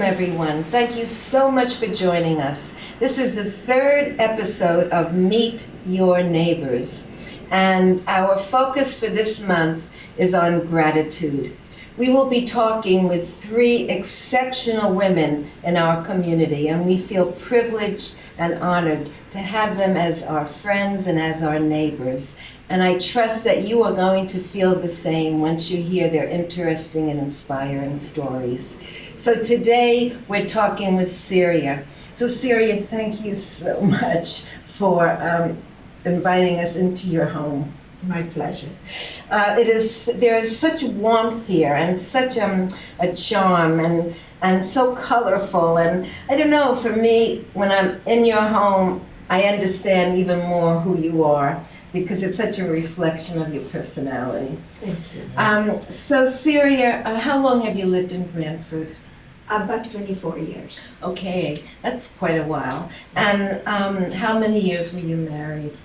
everyone. Thank you so much for joining us. This is the third episode of Meet Your Neighbors, and our focus for this month is on gratitude. We will be talking with three exceptional women in our community, and we feel privileged and honored to have them as our friends and as our neighbors. And I trust that you are going to feel the same once you hear their interesting and inspiring stories. So today we're talking with Syria. So Syria, thank you so much for inviting us into your home. My pleasure. There is such warmth here and such a charm and so colorful. And I don't know, for me, when I'm in your home, I understand even more who you are because it's such a reflection of your personality. Thank you. So Syria, how long have you lived in Brantford? About 24 years. Okay, that's quite a while. And how many years were you married?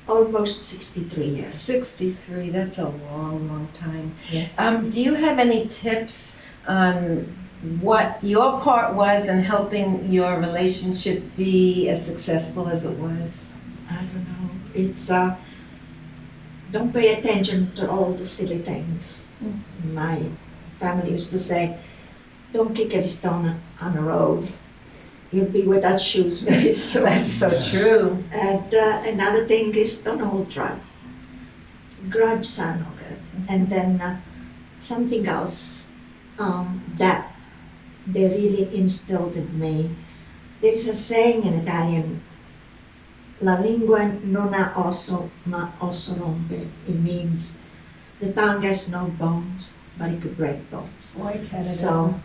Almost 63 years. 63, that's a long, long time. Yeah. Do you have any tips on what your part was in helping your relationship be as successful as it was? I don't know. It's, don't pay attention to all the silly things. My family used to say, don't kick every stone on the road. You'll be without shoes very soon. That's so true. And another thing is don't hold grudges are no good. And then something else that they really instilled in me. There is a saying in Italian, la lingua non ha osso, ma osso rompe. It means the tongue has no bones, but it could break bones. Why can't So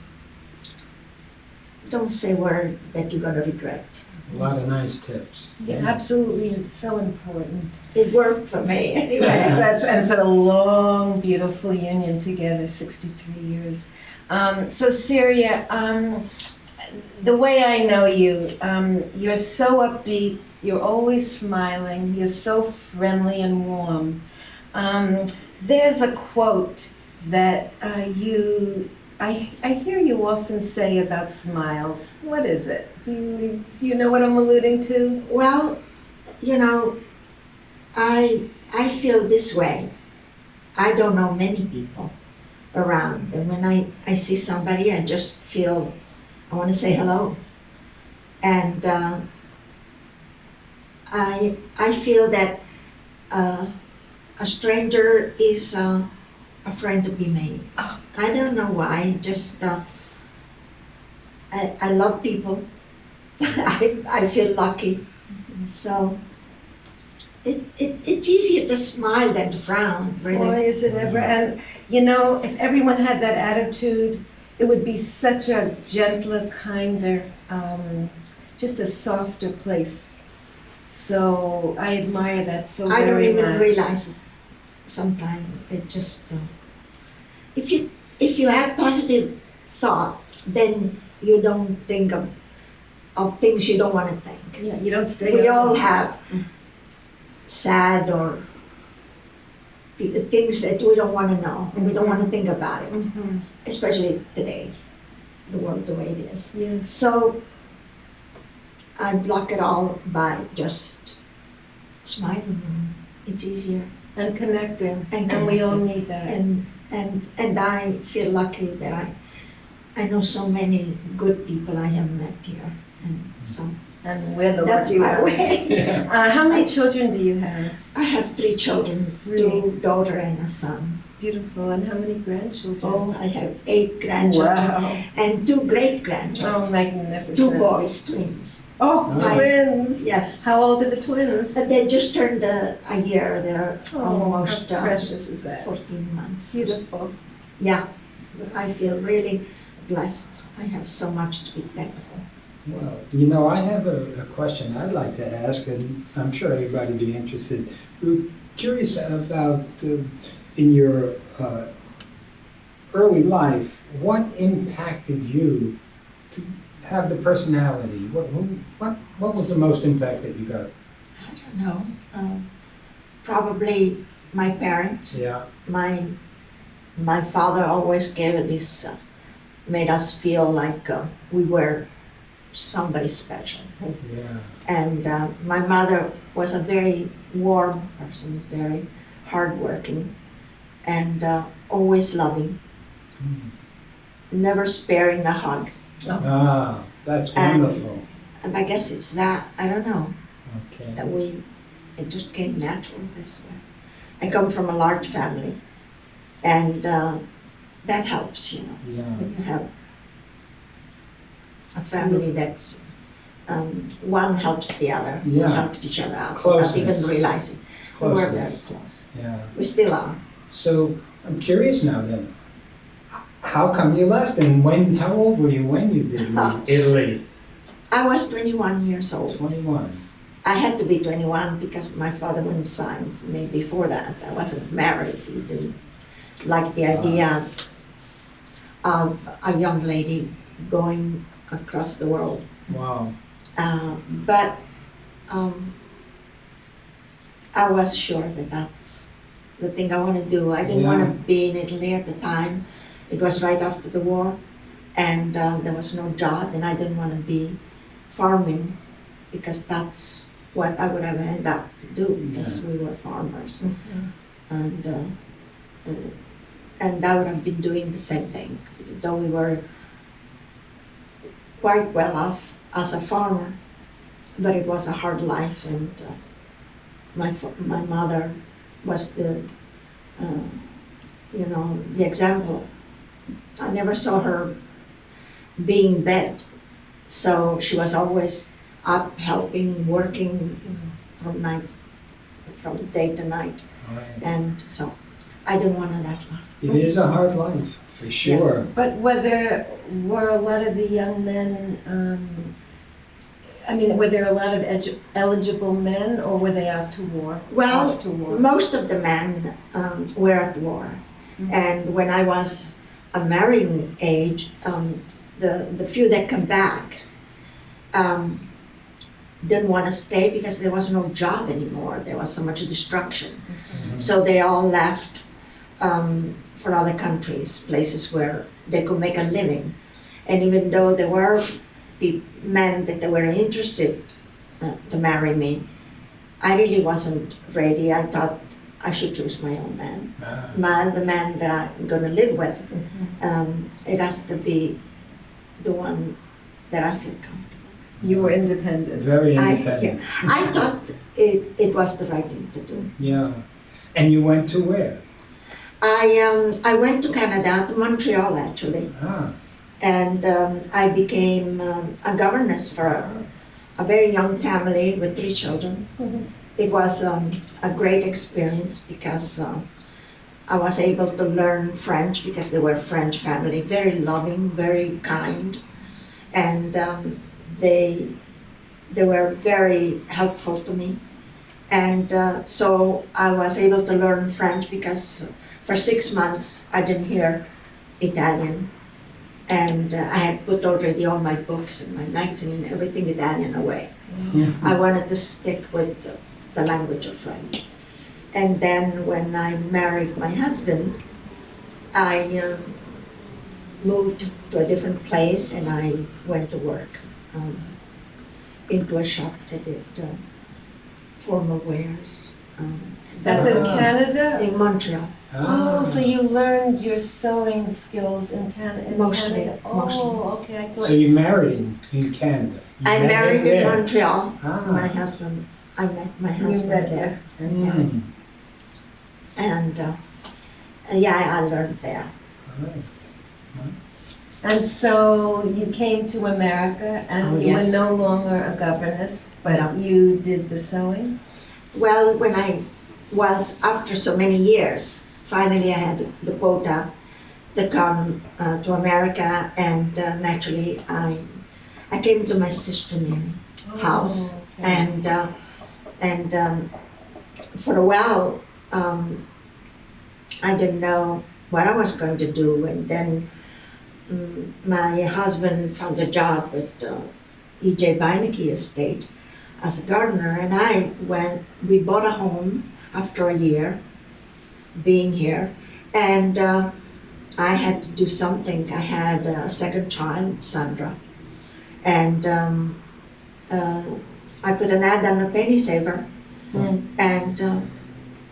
don't say a word that you're gonna regret. A lot of nice tips. Yeah, absolutely, it's so important. It worked for me anyway. And it's a long, beautiful union together, 63 years. So Syria, the way I know you, you're so upbeat, you're always smiling, you're so friendly and warm. There's a quote that I hear you often say about smiles. What is it? Do you know what I'm alluding to? Well, you know, I feel this way. I don't know many people around, and when I see somebody, I just feel I want to say hello. And I feel that a stranger is a friend to be made. Oh. I don't know why. Just I love people. I feel lucky. So it's easier to smile than to frown, really. Boy, is it ever. And you know, if everyone had that attitude, it would be such a gentler, kinder, just a softer place. So I admire that so I don't very even much. realize it sometimes. It just if you have positive thought, then you don't think of things you don't want to think. Yeah, you don't stay. We up. all have sad or things that we don't want to know. We don't want to think about it, Mhm. especially today, the world the way it is. Yes. So I block it all by just smiling. It's easier. And connecting. And we all connecting. need that. And I feel lucky that I know so many good people I have met here, and so And we're the that's lucky my ones. way. How many children do you have? I have 3 children, Three. 2 daughter and a son. Beautiful. And how many grandchildren? Oh, I have 8 grandchildren Wow. and 2 great grandchildren. Oh, magnificent. 2 boys, twins. Oh, Oh. twins. Yes. How old are the twins? But they just turned a year. They're Oh, almost how precious is that? 14 months. Beautiful. Yeah, I feel really blessed. I have so much to be thankful. Well, you know, I have a question I'd like to ask, and I'm sure everybody would be interested. We're curious about, in your early life, what impacted you to have the personality? What was the most impact that you got? I don't know. Probably my parents. Yeah. My father always gave this made us feel like we were somebody special. Yeah. And my mother was a very warm person, very hardworking, and always loving, never sparing a hug. Ah, that's And- wonderful. And I guess it's that, I don't know, Okay. that it just came natural this way. I come from a large family, and that helps, you know. Yeah. When you have a family that's, one helps the other, we Yeah. helped each other out without even Closeness. realizing. We were very Closeness. close. Yeah. We still are. So I'm curious now then. How come you left, and when? How old were you when you did leave Italy? I was 21 years old. 21. I had to be 21 because my father wouldn't sign for me before that. I wasn't married. He didn't like the idea of a young lady going across the world. Wow. But I was sure that that's the thing I want to do. I didn't want Yeah. to be in Italy at the time. It was right after the war, and there was no job, and I didn't want to be farming because that's what I would have ended up to do because we were farmers, and I would have been doing the same thing, though we were quite well off as a farmer, but it was a hard life, and my mother was the the example. I never saw her being bed, so she was always up, helping, working from day to night, Right. and so I didn't want that life. It is a hard life, for sure. But were a lot of the young men, were there a lot of eligible men, or were they out to war? Well, Off to war? most of the men were at war, and when I was a marrying age, the few that come back didn't want to stay because there was no job anymore. There was so much destruction. So they all left for other countries, places where they could make a living. And even though there were men that they were interested to marry me, I really wasn't ready. I thought I should choose my own man. The man that I'm going to live with. It has to be the one that I feel comfortable. You were independent. Very independent. I thought it was the right thing to do. Yeah. And you went to where? I went to Canada, to Montreal actually, Ah. and I became a governess for a very young family with 3 children. It was a great experience because I was able to learn French because they were a French family, very loving, very kind, and they were very helpful to me. And so I was able to learn French because for 6 months I didn't hear Italian, and I had put already all my books and my magazine and everything Italian away. I wanted to stick with the language of French. And then when I married my husband, I moved to a different place and I went to work into a shop that did formal wares That's in Ah. Canada? in Montreal. Oh, so you learned your sewing skills in Canada? Mostly, Oh, mostly. okay, I thought. So you married in Canada? You I met married him in there? Montreal. Ah. My husband, I met my You husband met there. Mm. And yeah, I learned there. All right. And so you came to America Oh, and you were yes. no longer a governess, but No. you did the sewing? Well, when I was, after so many years, finally I had the quota to come to America, and naturally I came to my sister Mary house, Oh, okay. and for a while I didn't know what I was going to do, and then my husband found a job at E.J. Beinecke Estate as a gardener, and we bought a home after a year being here, and I had to do something. I had a second child, Sandra, and I put an ad on a penny saver, and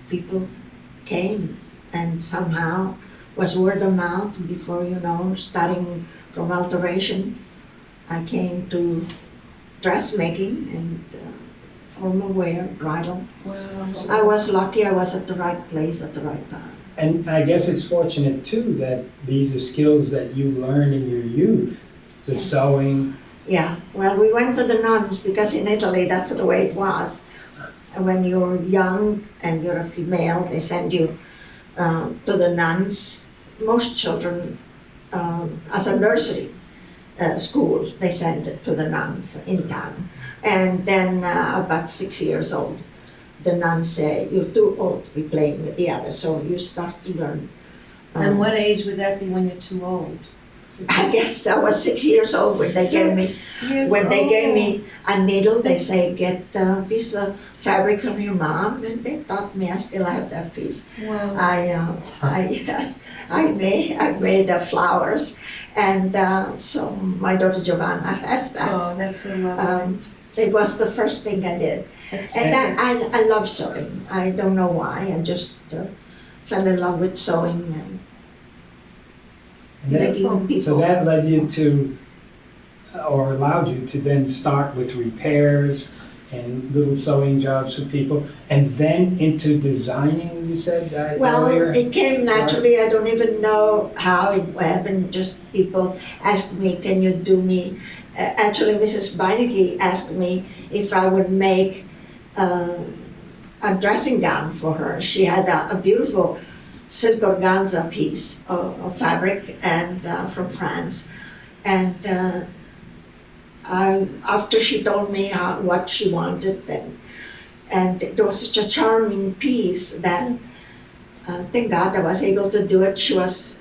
people came, and somehow was word of mouth. Before you know, starting from alteration, I came to dressmaking and formal wear, bridal. Wow. I was lucky. I was at the right place at the right time. And I guess it's fortunate too that these are skills that you learned in your youth, the Yes. sewing. Yeah, well, we went to the nuns because in Italy that's the way it was. And when you're young and you're a female, they send you to the nuns. Most children, as a nursery school, they send it to the nuns in town. And then about 6 years old, the nuns say, you're too old to be playing with the others, so you start to learn. And what age would that be when you're too old? I guess I was 6 years old when they gave me 6 years when they gave old. me a needle. They say get a piece of fabric from your mom, and they taught me. I still have that piece. Wow. I made flowers, and so my daughter Giovanna has that. Oh, that's so lovely. It was the first thing I did, That's and six. I love sewing. I don't know why. I just fell in love with sewing and And that- making people. So that led you to, or allowed you to then start with repairs and little sewing jobs for people, and then into designing, you said Well, earlier? it came naturally. I don't even know how it happened. Just people asked me, "Can you do me?" Actually, Mrs. Beinecke asked me if I would make a dressing gown for her. She had a beautiful silk organza piece of fabric and from France, and after she told me what she wanted, and it was such a charming piece that thank God I was able to do it. She was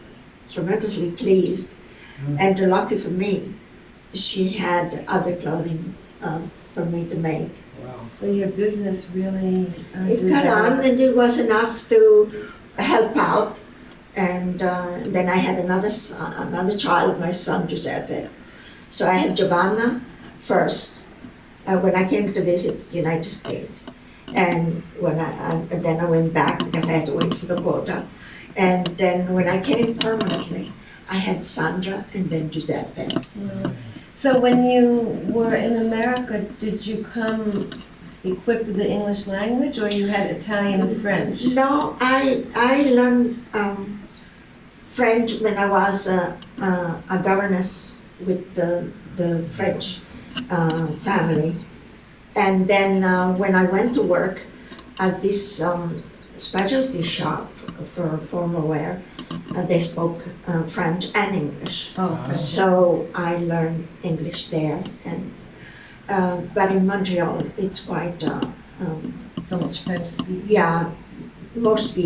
tremendously pleased, and lucky for me, she had other clothing for me to make. Wow. So your business really It got on, and it was enough to help out. And then I had another child, my son Giuseppe. So I had Giovanna first when I came to visit United States, and then I went back because I had to wait for the quota. And then when I came permanently, I had Sandra and then Giuseppe. Wow. So when you were in America, did you come equipped with the English language, or you had Italian and French? No, I learned French when I was a governess with the French family. And then when I went to work at this specialty shop for formal wear, they spoke French and English. Oh, French. So I learned English there. And but in Montreal, it's quite So much French speaking. yeah. Most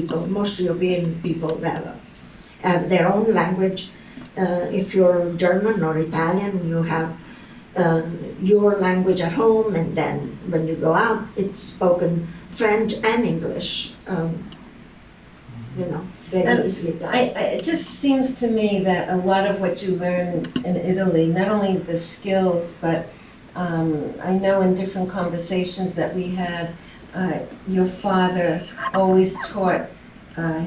European people have their own language. If you're German or Italian, you have your language at home, and then when you go out, it's spoken French and English. Very And easily done. It just seems to me that a lot of what you learn in Italy, not only the skills, but I know in different conversations that we had, your father always taught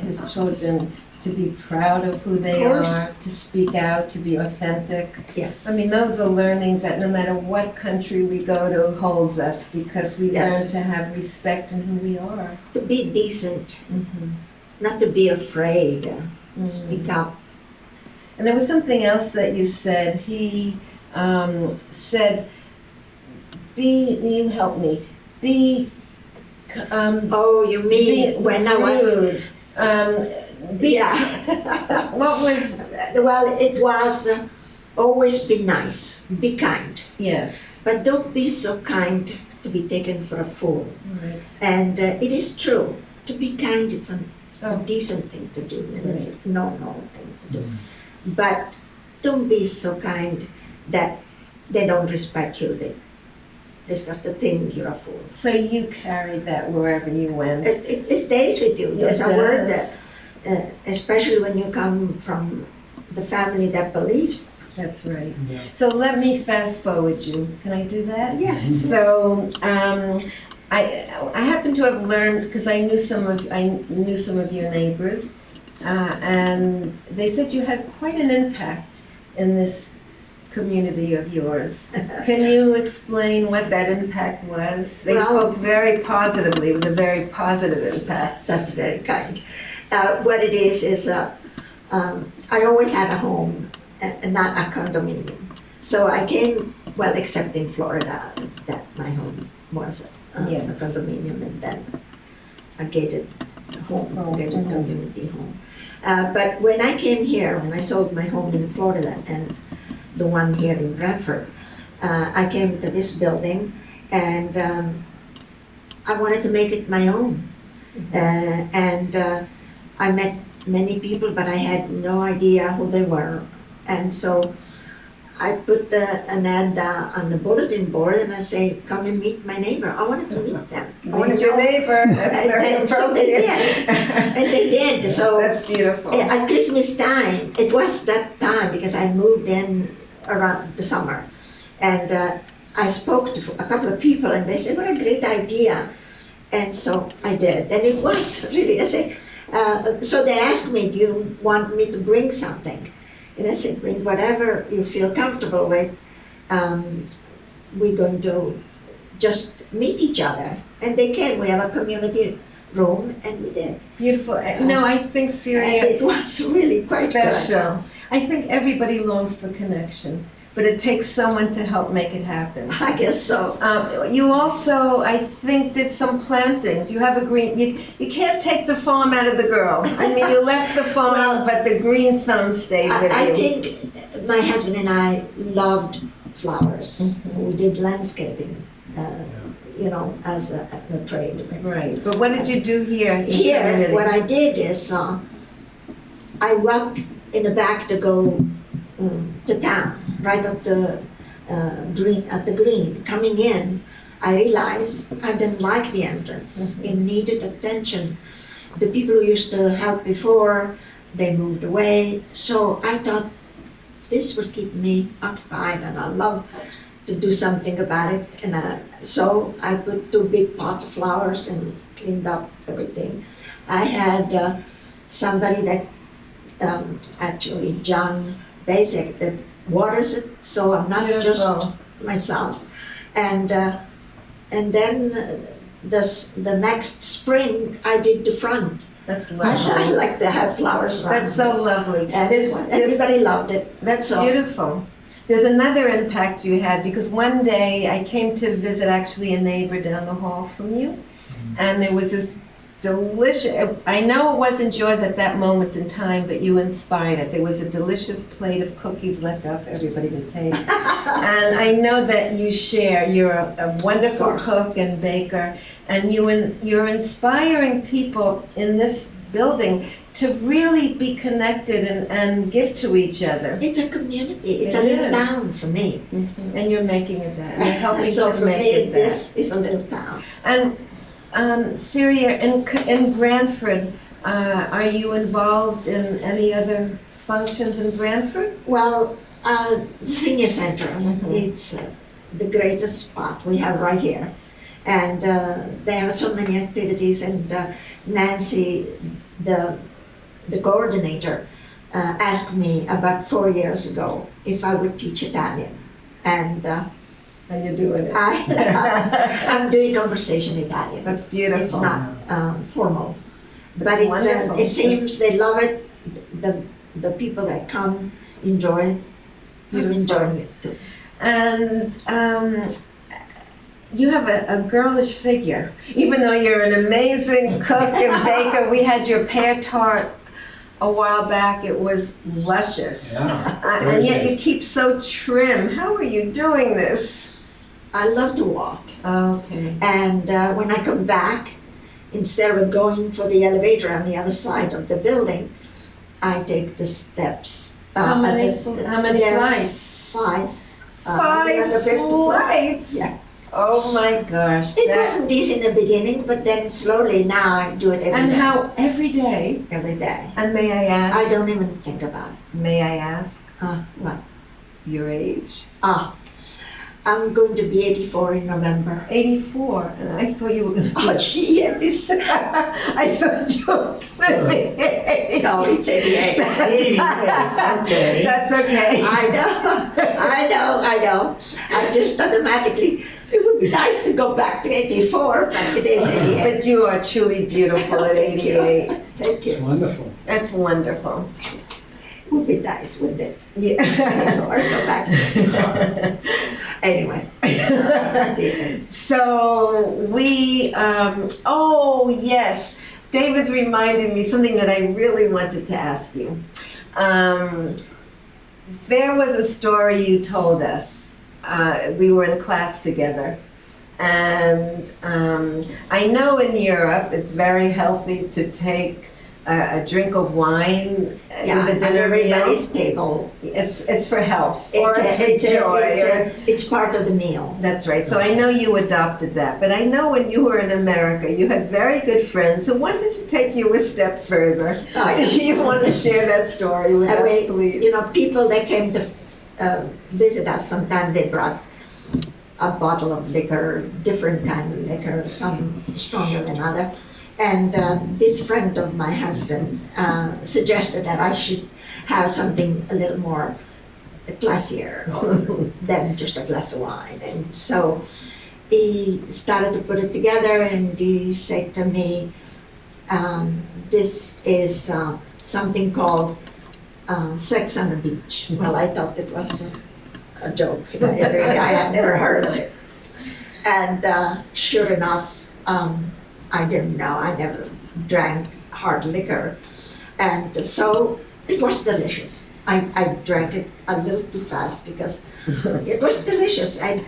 his children to be proud of who they Of course. are, to speak out, to be authentic. Yes. I mean, those are learnings that no matter what country we go to holds us, because we Yes. learn to have respect in who we are. To be decent, Mhm. not to be afraid. Mhm. Speak up. And there was something else that you said. He said, you help me, be, Oh, you mean when I was? rude. Be, Yeah. what was, Well, it was always be nice, be kind, yes. but don't be so kind to be taken for a fool. Right. And it is true, to be kind, it's a Oh. decent thing to do, and it's a normal thing to do. But don't be so kind that they don't respect you. They start to think you're a fool. So you carried that wherever you went. It stays with you. There's It a word does. especially when you come from the family that believes. That's right. Yeah. So let me fast forward you. Can I do that? Yes. So I happen to have learned because I knew some of your neighbors, and they said you had quite an impact in this community of yours. Can you explain what that impact was? They Well- spoke very positively. It was a very positive impact. That's very kind. What it is I always had a home and not a condominium. So I came, well, except in Florida, that my home was a Yes. condominium and then a gated home, Oh, gated mhm. community home. But when I came here, when I sold my home in Florida and the one here in Brantford, I came to this building and I wanted to make it my own. And I met many people, but I had no idea who they were. And so I put an ad on the bulletin board and I say, come and meet my neighbor. I wanted to meet them. I wanted Meet to your know- neighbor. That's very And so they appropriate. did. And they did. So That's beautiful. at Christmas time, it was that time because I moved in around the summer. And I spoke to a couple of people and they said, what a great idea. And so I did. And it was really, I say, so they asked me, do you want me to bring something? And I said, bring whatever you feel comfortable with. We're going to just meet each other. And they came. We have a community room and we did. Beautiful. No, I think And Syria it was really quite good. special. I think everybody longs for connection, but it takes someone to help make it happen. I guess so. You also, I think, did some plantings. You have a green, you can't take the farm out of the girl. I mean, you left the farm, Well, but the green thumb stayed with you. I think my husband and I loved flowers. We did landscaping, as a trade. Right, but what did you do here in Here, community? what I did is I walked in the back to go to town, right at the green. Coming in, I realized I didn't like the entrance. It needed attention. The people who used to help before, they moved away. So I thought this would keep me occupied, and I love to do something about it. And so I put 2 big pot of flowers and cleaned up everything. I had somebody that actually John Basic that waters it, so I'm not just Beautiful. myself. And then the next spring I did the front. That's I lovely. like to have flowers around. That's so lovely. And everybody loved it. That's So- beautiful. There's another impact you had because one day I came to visit actually a neighbor down the hall from you, and there was this delicious, I know it wasn't yours at that moment in time, but you inspired it. There was a delicious plate of cookies left off for everybody to take. And I know that you share, you're a wonderful course. cook and baker, and you're inspiring people in this building to really be connected and give to each other. It's a community. It's It a little is. town for me. And you're making it that. You're helping So to for make me, it that. this is a little town. And Syria, in Brantford, are you involved in any other functions in Brantford? Well, the senior center, Mhm. it's the greatest spot we have right here. And they have so many activities, and Nancy, the coordinator, asked me about 4 years ago if I would teach Italian. And And you're doing it. I'm doing conversation Italian. That's beautiful. It's not formal. But That's it's, wonderful. it seems they love it. The people that come enjoy it. I'm Beautiful. enjoying it too. And you have a girlish figure. Even though you're an amazing cook and baker, we had your pear tart a while back. It was luscious. Yeah. And yet you Gorgeous. keep so trim. How are you doing this? I love to walk. Okay. And when I come back, instead of going for the elevator on the other side of the building, I take the steps. How many there are flights? 5. Five There are the 5th floor. flights? Yeah. Oh my gosh. It that- wasn't easy in the beginning, but then slowly now I do it every And day. how every day, Every day. and may I ask? I don't even think about it. May I ask What? your age? I'm going to be 84 in November. 84, and I thought you were going to be. Oh, gee, yeah, this. I thought you were going to be. No, it's 88. 88, okay. That's okay. I know. I just automatically, it would be nice to go back to 84, but it is 88. But you are truly beautiful at 88. Thank It's you. wonderful. That's wonderful. It would be nice, wouldn't it? Yeah. Or go back to 84. Anyway. So we, oh yes, David's reminded me something that I really wanted to ask you. There was a story you told us. We were in class together. And I know in Europe it's very healthy to take a drink of wine Yeah, with a at dinner meal. everybody's table. It's for health or it's for joy. It's part of the meal. That's right. So I know you adopted that, but I know when you were in America, you had very good friends who wanted to take you a step further. Do you want to share that story with us, please? You know, people that came to visit us, sometimes they brought a bottle of liquor, different kind of liquor, some stronger than other. And this friend of my husband suggested that I should have something a little more classier than just a glass of wine. And so he started to put it together and he said to me, this is something called Sex on the Beach. Well, I thought it was a joke. You know, I had never heard of it. And sure enough, I didn't know. I never drank hard liquor. And so it was delicious. I drank it a little too fast because it was delicious and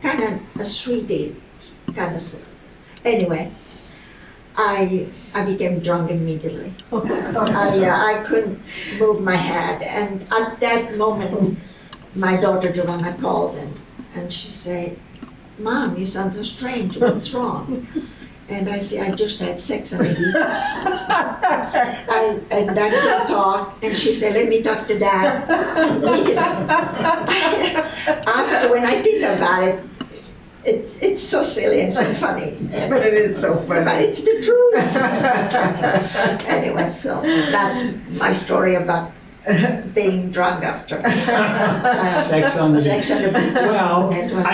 kind of a sweetie kind of. Anyway, I became drunk immediately. I couldn't move my head. And at that moment, my daughter Giovanna called and she said, "Mom, you sound so strange. What's wrong?" And I say, "I just had sex on the beach." And I could talk, and she said, "Let me talk to Dad." Immediately. After, when I think about it, it's so silly and so funny. But it is so funny. But it's the truth. Anyway, so that's my story about being drunk after Sex on the beach. sex on the beach. Well, It was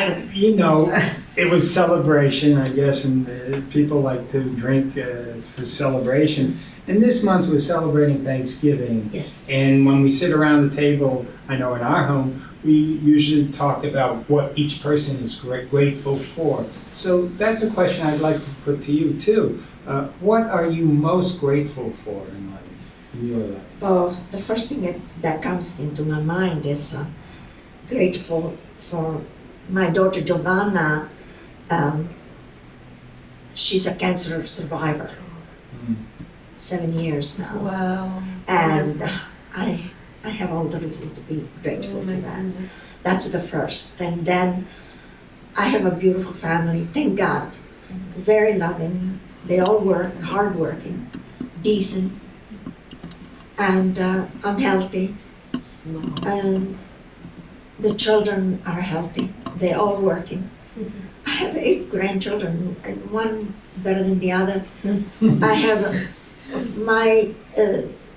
it was celebration, I guess, and people like to drink for celebrations. And this month we're celebrating Thanksgiving. yes. And when we sit around the table, I know in our home, we usually talk about what each person is grateful for. So that's a question I'd like to put to you too. What are you most grateful for in life, in your life? Oh, the first thing that comes into my mind is grateful for my daughter Giovanna. She's a cancer survivor, 7 years now. Wow. And I have all the reason to be grateful for that. That's the first. And then I have a beautiful family, thank God. Very loving. They all work, hardworking, decent. And I'm healthy. And the children are healthy. They're all working. I have 8 grandchildren, and one better than the other. I have my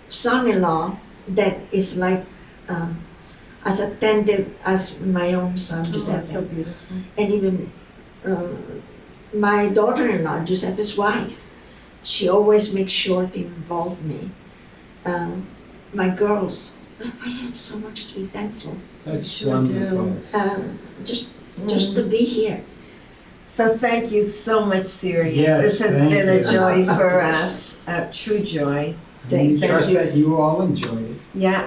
son-in-law that is like as attentive as my own son, Oh, Giuseppe. that's so beautiful. And even my daughter-in-law, Giuseppe's wife, she always makes sure to involve me. My girls, I have so much to be thankful. That's Sure wonderful. Just to be here. So thank you so much, Syria. Yes, This has thank been a you. joy for us, a true joy. We Thank trust you. that you all enjoyed it. Yeah.